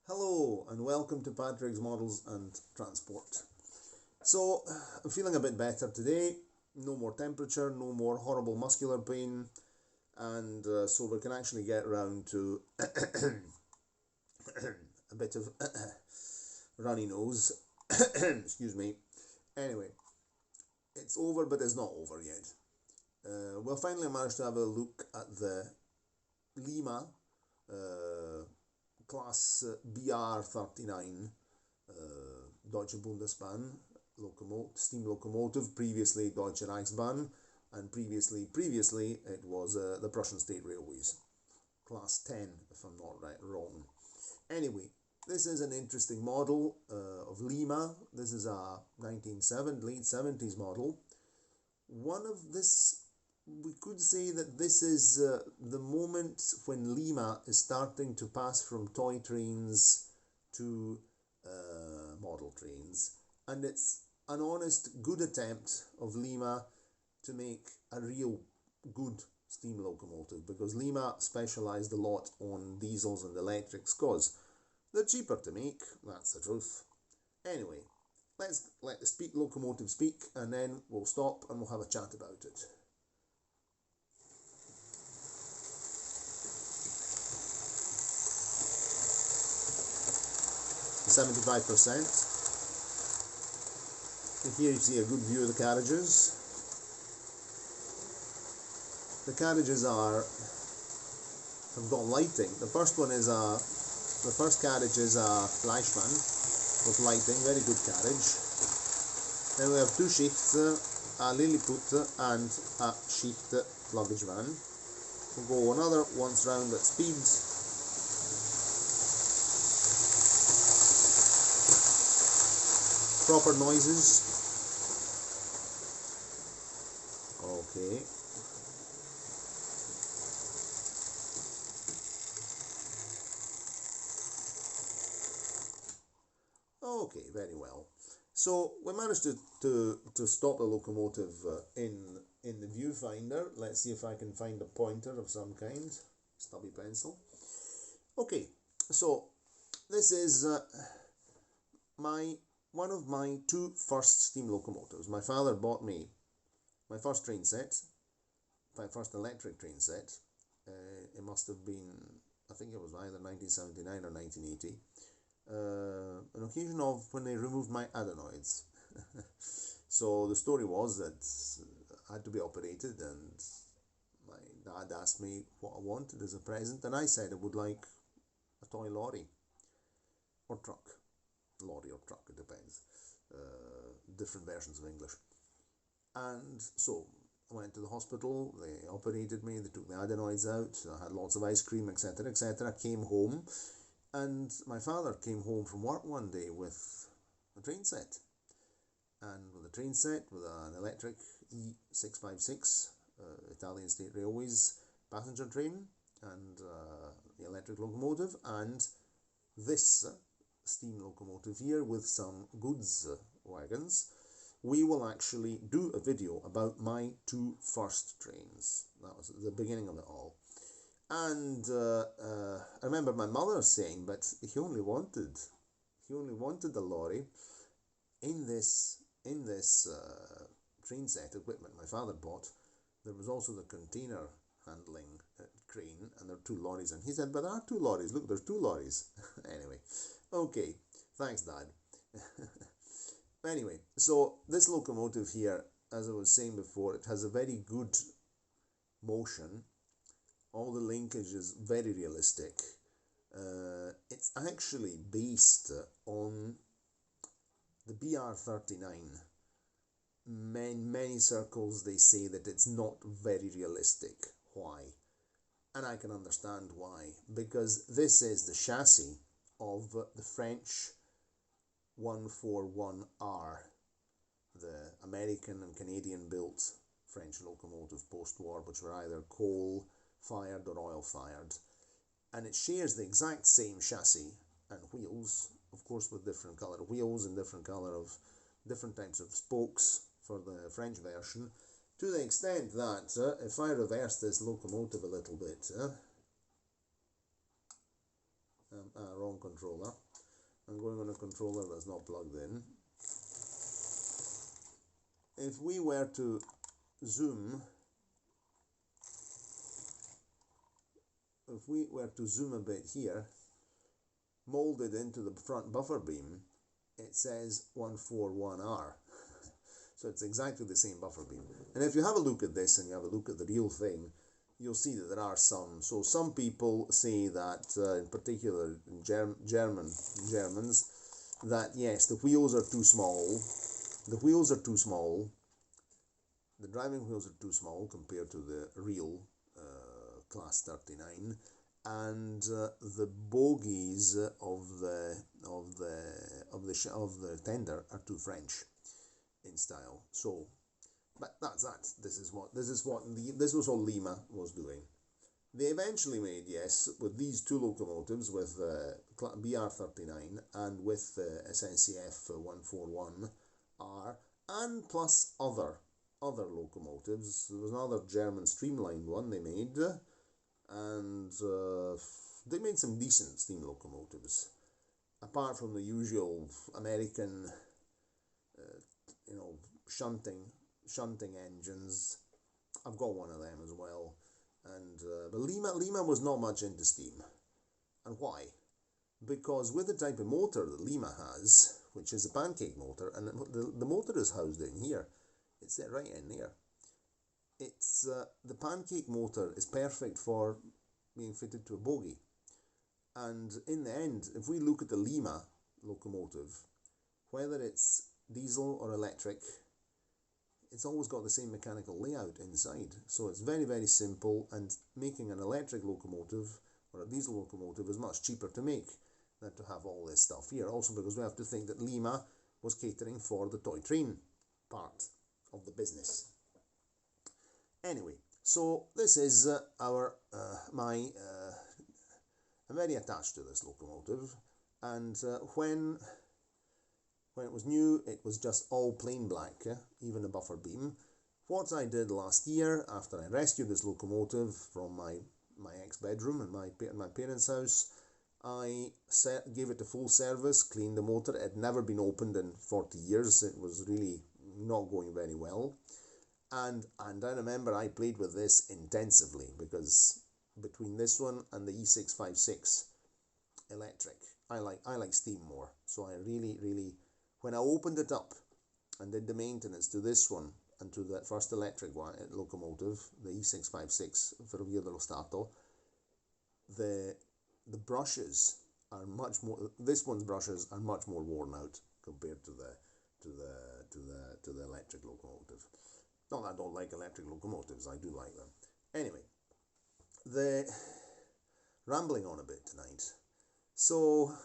Hello and welcome to Patrick's Models and Transport. So I'm feeling a bit better today, no more temperature, no more horrible muscular pain, and so we can actually get around to a bit of runny nose. Excuse me. Anyway, it's over but it's not over yet. We'll finally manage to have a look at the Lima Class BR39 Deutsche Bundesbahn steam locomotive, previously Deutsche Reichsbahn, and previously it was the Prussian State Railways, Class 10 if I'm not wrong. Anyway, this is an interesting model of Lima. This is a late 70s model. We could say that this is the moment when Lima is starting to pass from toy trains to model trains, and it's an honest, good attempt of Lima to make a real good steam locomotive, because Lima specialised a lot on diesels and electrics because they're cheaper to make, that's the truth. Anyway, let's let the locomotive speak, and then we'll stop and we'll have a chat about it. 75%. And here you see a good view of the carriages. The carriages have got lighting. The first carriage is a Fleischmann with lighting, very good carriage. Then we have two Schichts, a Lilliput and a Schicht luggage van. We'll go another once round at speed. Proper noises. Okay. Okay, very well. So we managed to stop the locomotive in the viewfinder. Let's see if I can find a pointer of some kind. Stubby pencil. Okay, so this is one of my two first steam locomotives. My father bought me my first train set, my first electric train set. It must have been, I think it was either 1979 or 1980. An occasion of when they removed my adenoids. So the story was that I had to be operated, and my dad asked me what I wanted as a present, and I said I would like a toy lorry or truck. Lorry or truck, it depends. Different versions of English. And so I went to the hospital, they operated me, they took the adenoids out, I had lots of ice cream, etc., etc. Came home, and my father came home from work one day with a train set. And with a train set, with an electric E656 Italian State Railways passenger train, and the electric locomotive, and this steam locomotive here with some goods wagons. We will actually do a video about my two first trains. That was the beginning of it all. And I remember my mother saying, but he only wanted the lorry. In this train set equipment my father bought, there was also the container handling crane, and there are two lorries. And he said, but there are two lorries. Look, there's two lorries. Anyway, okay, thanks, Dad. Anyway, so this locomotive here, as I was saying before, it has a very good motion. All the linkage is very realistic. It's actually based on the BR39. In many circles they say that it's not very realistic. Why? And I can understand why. Because this is the chassis of the French 141R, the American and Canadian built French locomotive post-war, which were either coal-fired or oil-fired. And it shares the exact same chassis and wheels, of course with different colour wheels and different types of spokes for the French version, to the extent that if I reverse this locomotive a little bit, wrong controller. I'm going on a controller that's not plugged in. If we were to zoom, a bit here, molded into the front buffer beam, it says 141R. So it's exactly the same buffer beam. And if you have a look at this and you have a look at the real thing, you'll see that there are some people say that, in particular Germans, that yes, the wheels are too small. The driving wheels are too small compared to the real Class 39, and the bogies of the tender are too French in style. So, but that's that. This was what Lima was doing. They eventually made, yes, with these two locomotives, with BR39 and with SNCF 141R, and plus other locomotives. There was another German streamlined one they made, and they made some decent steam locomotives, apart from the usual American, shunting engines. I've got one of them as well, and but Lima was not much into steam. And why? Because with the type of motor that Lima has, which is a pancake motor, and the motor is housed in here, it's set right in there. It's the pancake motor is perfect for being fitted to a bogie. And in the end, if we look at the Lima locomotive, whether it's diesel or electric, it's always got the same mechanical layout inside. So it's very, very simple, and making an electric locomotive or a diesel locomotive is much cheaper to make than to have all this stuff here. Also because we have to think that Lima was catering for the toy train part of the business. Anyway, so this is I'm very attached to this locomotive, and when it was new, it was just all plain black, even the buffer beam. What I did last year, after I rescued this locomotive from my ex-bedroom in my parents' house, I gave it a full service, cleaned the motor. It had never been opened in 40 years. It was really not going very well. And I remember I played with this intensively, because between this one and the E656 electric, I like steam more. So I really, when I opened it up and did the maintenance to this one and to the first electric one, locomotive, the E656 Ferrovia dello Stato, the brushes are much more. This one's brushes are much more worn out compared to the electric locomotive. Not that I don't like electric locomotives, I do like them. Anyway, rambling on a bit tonight. So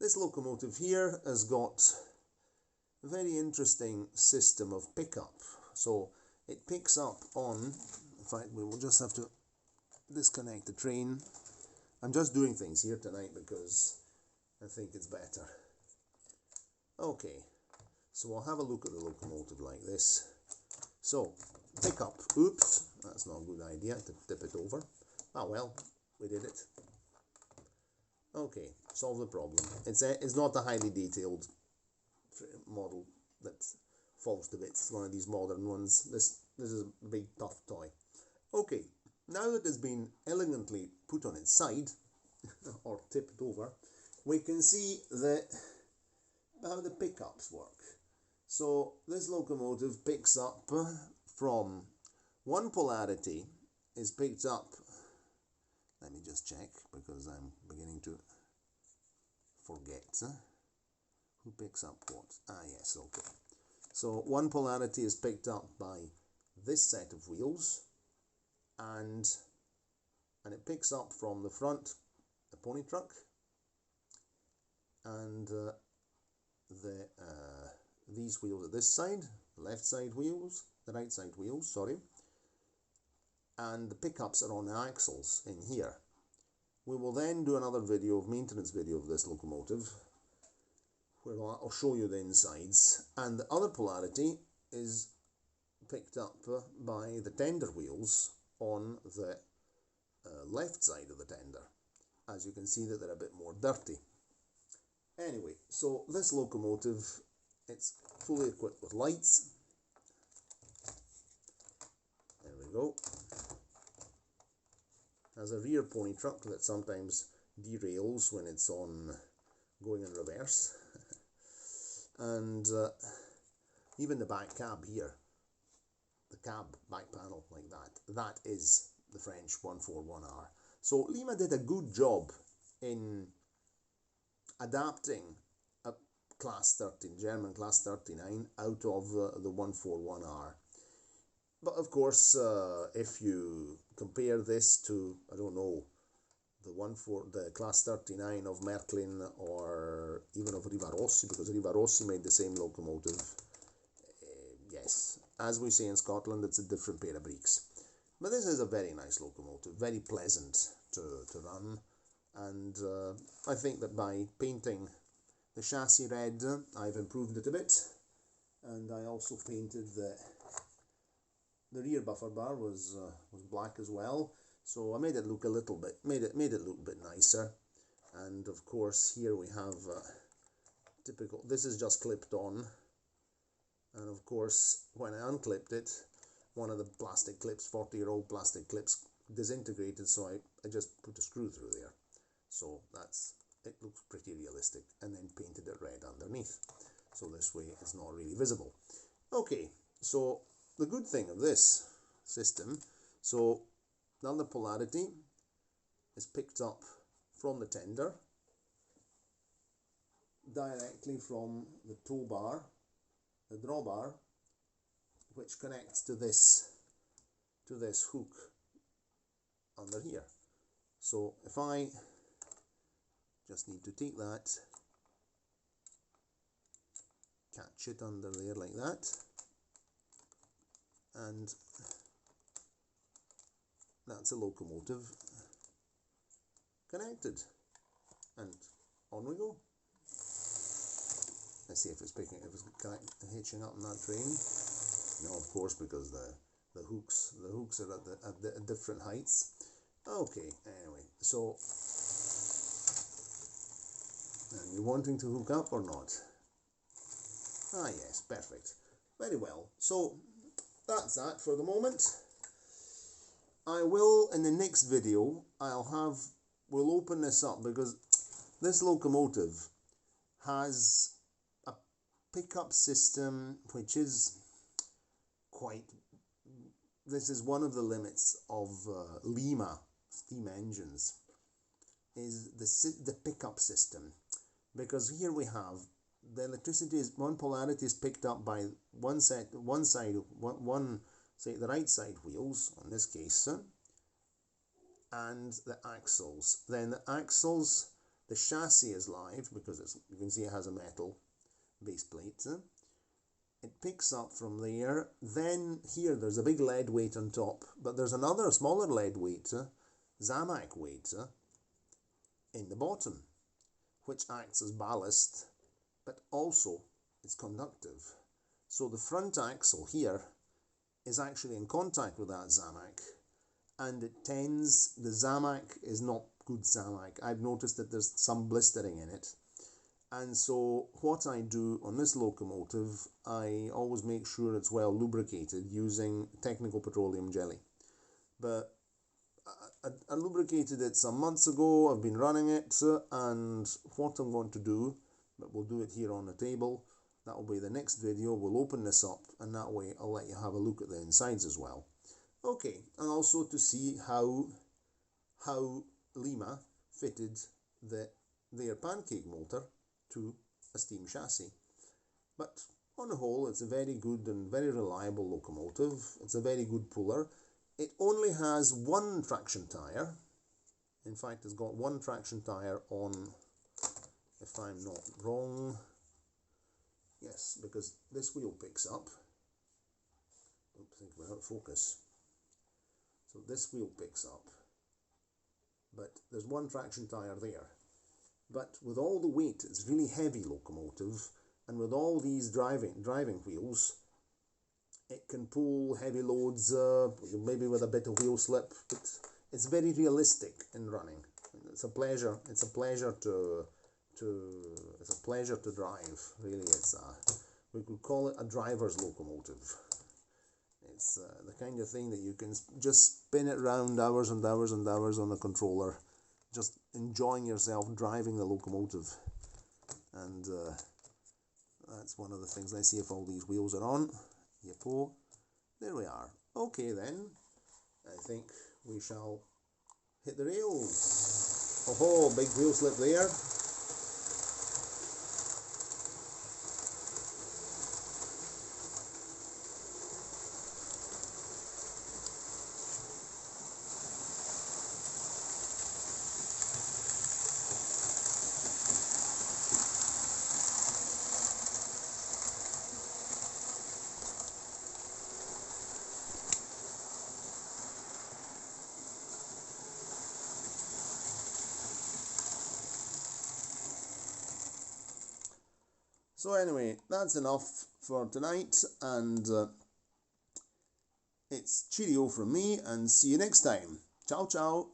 this locomotive here has got a very interesting system of pickup. So it picks up on, in fact we will just have to disconnect the train. I'm just doing things here tonight because I think it's better. Okay, so I'll have a look at the locomotive like this. So, pick up. Oops, that's not a good idea to tip it over. Ah well, we did it. Okay, solve the problem. It's not a highly detailed model that falls to bits. It's one of these modern ones. This is a big tough toy. Okay, now that it's been elegantly put on its side, or tipped over, we can see how the pickups work. So this locomotive picks up from one polarity, is picked up, let me just check because I'm beginning to forget. Who picks up what? Ah yes, okay. So one polarity is picked up by this set of wheels, and it picks up from the front the pony truck, and these wheels at this side, the left side wheels, the right side wheels, sorry, and the pickups are on the axles in here. We will then do another maintenance video of this locomotive, where I'll show you the insides, and the other polarity is picked up by the tender wheels on the left side of the tender. as you can see that they're a bit more dirty. Anyway, so this locomotive, it's fully equipped with lights. There we go. Has a rear pony truck that sometimes derails when it's on going in reverse. And even the back cab here, the cab back panel like that is the French 141R. So Lima did a good job in adapting a Class 13, German Class 39 out of the 141R. But of course, if you compare this to, I don't know, the Class 39 of Märklin or even of Rivarossi, because Rivarossi made the same locomotive, yes, as we say in Scotland, it's a different pair of breeks. But this is a very nice locomotive, very pleasant to run, and I think that by painting the chassis red, I've improved it a bit, and I also painted the rear buffer bar was black as well, so I made it look a little bit, made it look a bit nicer. And of course here we have typical, this is just clipped on, and of course when I unclipped it, one of the plastic clips, 40-year-old plastic clips, disintegrated, so I just put a screw through there. So it looks pretty realistic, and then painted it red underneath, so this way it's not really visible. Okay, so the good thing of this system, so now the polarity is picked up from the tender directly from the tow bar, the drawbar, which connects to this hook under here. So if I just need to take that, catch it under there like that, and that's a locomotive connected, and on we go. Let's see if it's hitching up in that train. No, of course, because the hooks are at different heights. Okay, anyway, so are you wanting to hook up or not? Ah yes, perfect, very well. So that's that for the moment. I will, in the next video, we'll open this up, because this locomotive has a pickup system which is this is one of the limits of Lima steam engines, is the pickup system, because here we have the electricity is, one polarity is picked up by say the right side wheels, in this case, and the axles. Then the axles, the chassis is live, because you can see it has a metal base plate. It picks up from there. Then here there's a big lead weight on top, but there's another smaller lead weight, Zamac weight, in the bottom, which acts as ballast, but also it's conductive. So the front axle here is actually in contact with that Zamac, and it tends, the Zamac is not good Zamac. I've noticed that there's some blistering in it, and so what I do on this locomotive, I always make sure it's well lubricated using technical petroleum jelly. But I lubricated it some months ago. I've been running it, and what I'm going to do, but we'll do it here on the table, that will be the next video. We'll open this up, and that way I'll let you have a look at the insides as well. Okay, and also to see how Lima fitted their pancake motor to a steam chassis. But on the whole, it's a very good and very reliable locomotive. It's a very good puller. It only has one traction tyre. In fact, it's got one traction tyre on, if I'm not wrong. Yes, because this wheel picks up. Don't think we're out of focus. So this wheel picks up, but there's one traction tyre there. But with all the weight, it's really heavy locomotive, and with all these driving wheels, it can pull heavy loads, maybe with a bit of wheel slip, but it's very realistic in running. It's a pleasure. It's a pleasure to it's a pleasure to drive. Really, we could call it a driver's locomotive. It's the kind of thing that you can just spin it round hours and hours and hours on a controller, just enjoying yourself driving the locomotive. And that's one of the things. Let's see if all these wheels are on. Yep, there we are. Okay then, I think we shall hit the rails. Oh, big wheel slip there. So anyway, that's enough for tonight, and it's cheerio from me, and see you next time. Ciao, ciao.